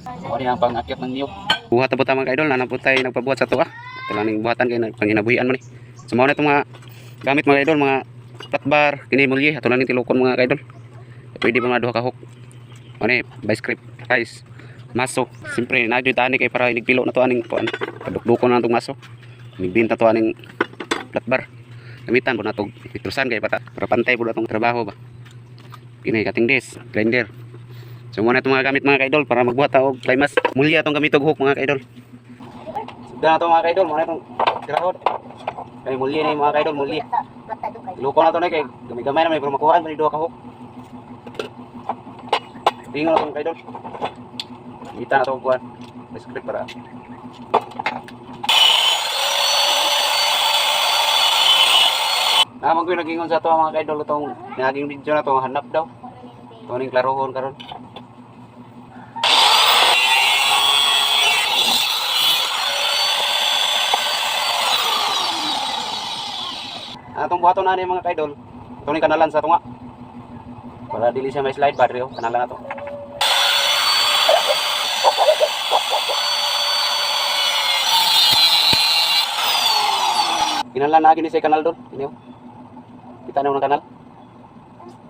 O ang pang-akyat ng niyog. Buhat na po tayo mga idol, na po tayo nagpabuhat sa tuwa. Ito lang yung buhatan kayo, panginabuhian mo ni. So mga itong mga gamit mga idol, mga flat bar, kinimulye, ito lang yung tilukon mga idol. Pwede ba mga duha ka hook. O ni, vice grip, guys. Maso, siyempre, nagyo tani kay para inigpilo na to aning padukdukon na itong maso. Nigbinta to aning flat bar. Gamitan po na itong pitrusan kay para pantay po na itong trabaho ba. Kini cutting disc, grinder. So muna itong mga gamit mga kaidol para magbuhat o climax. Mulya itong gamit og hook mga kaidol. Sugda na ito mga kaidol, muna itong tirahod. Kaya mulya na yung mga kaidol, mulya. Iluko na ito na kay gamay-gamay na may pero makuhaan, may duha ka hook. Tingnan na itong kaidol. Kita na itong kuhan. May script para. Naman ko yung nagingon sa ito mga kaidol itong naging video na ito, hanap daw. Ito na yung klarohon karon. Atong buhaton na ni mga kaidol. Ito ni kanalan sa tunga. Para dili siya may slide battery oh, kanalan na to. Kinalan na gini sa kanal doon. Ini oh. Kita na mo ng kanal.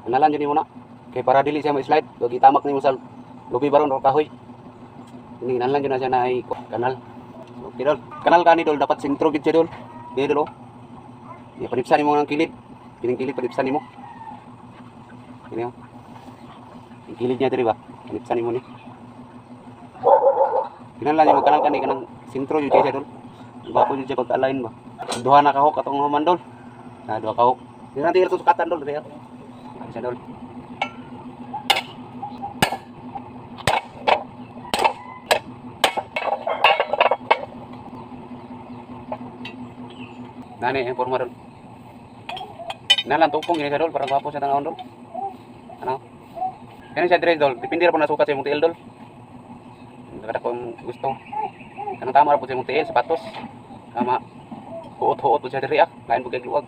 Kanalan jud mo na. Kay para dili siya may slide, wag itamak nimo sa lubi baron o kahoy. Ini kinalan jud na siya na ay kanal. Okay dol. Kanal kani dol dapat sintro gid siya dol. Dili dol oh. Ya, panipsan mo ng kilid. Kining kilid panipsan mo. Ini oh. Yung kilid niya diri ba? Panipsan mo ni. Kinalan niya magkanal kani kanang sintro jud siya dol. Iba po jud siya pagka-align ba. Duha na kahok atong human dol. Na duha kahok. Di na tinggal sukatan dol diri. Isa dol. Nani yang forma dol. Nalan tukong ini dol para gwapo sa tanawon dol. Ano? Kani siya dire dol, dipindi ra po na sukat sa imong tiil dol. Kada ko gusto. Kanang tama ra po sa imong tiil sapatos. Tama. Huot-huot po siya diri ah, lain po kay luwag.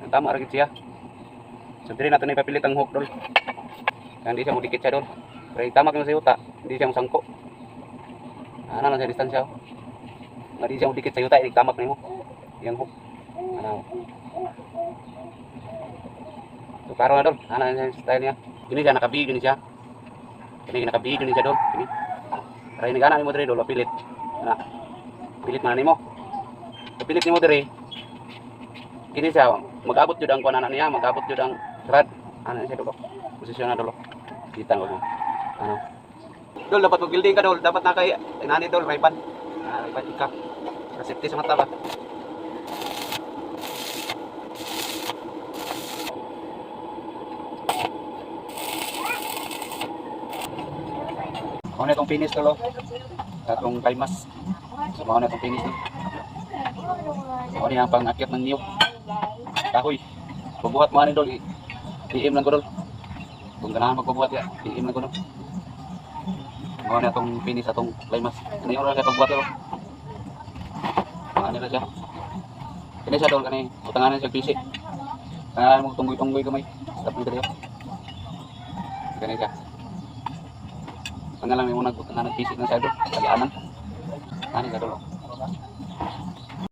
Tama ra gid siya. So diri nato ni papilit ang hook dol. Kaya hindi siya mo dikit siya dol. Pero tama kung sa yuta, hindi siya musangko. Ana lang sa distansya. Hindi siya mo dikit sa yuta, tamak nimo. Yang hook. Ano? So karo na dol, ana yung style niya. Ini siya nakabi, ini siya. Ini nakabi, ini siya dol. Ini. Para ini kana nimo diri dol, pilit. Ana. Pilit man nimo. Pilit nimo diri. Kini siya, mag-abot jud ang kuan niya, mag-abot jud ang rad. Ana siya dol. Posisyon na dol. Kita mo. Ano? Dol dapat mag-building ka dol, dapat na kay nani dol, raypan. Raypan ka. Safety sa mata ba? Ano na itong finish tolo? Itong kaymas. So, ano na itong finish to? Ano yung pang-akyat ng niyog? Kahoy. Pagbuhat mo ano dol. I-im lang ko dol. Kung ganahan magpabuhat ya, i-im lang ko dol. Ano na itong finish atong kaymas. Ano yung oras na pagbuhat dol? Ano na siya? Kini siya dol kanay. Utanganan siya pisi. Tanganan mo tunggoy-tunggoy kamay. Stop mo dali. Kani siya. Ang alam mo nagpusik ng side, kalianan. Ano ka dolo?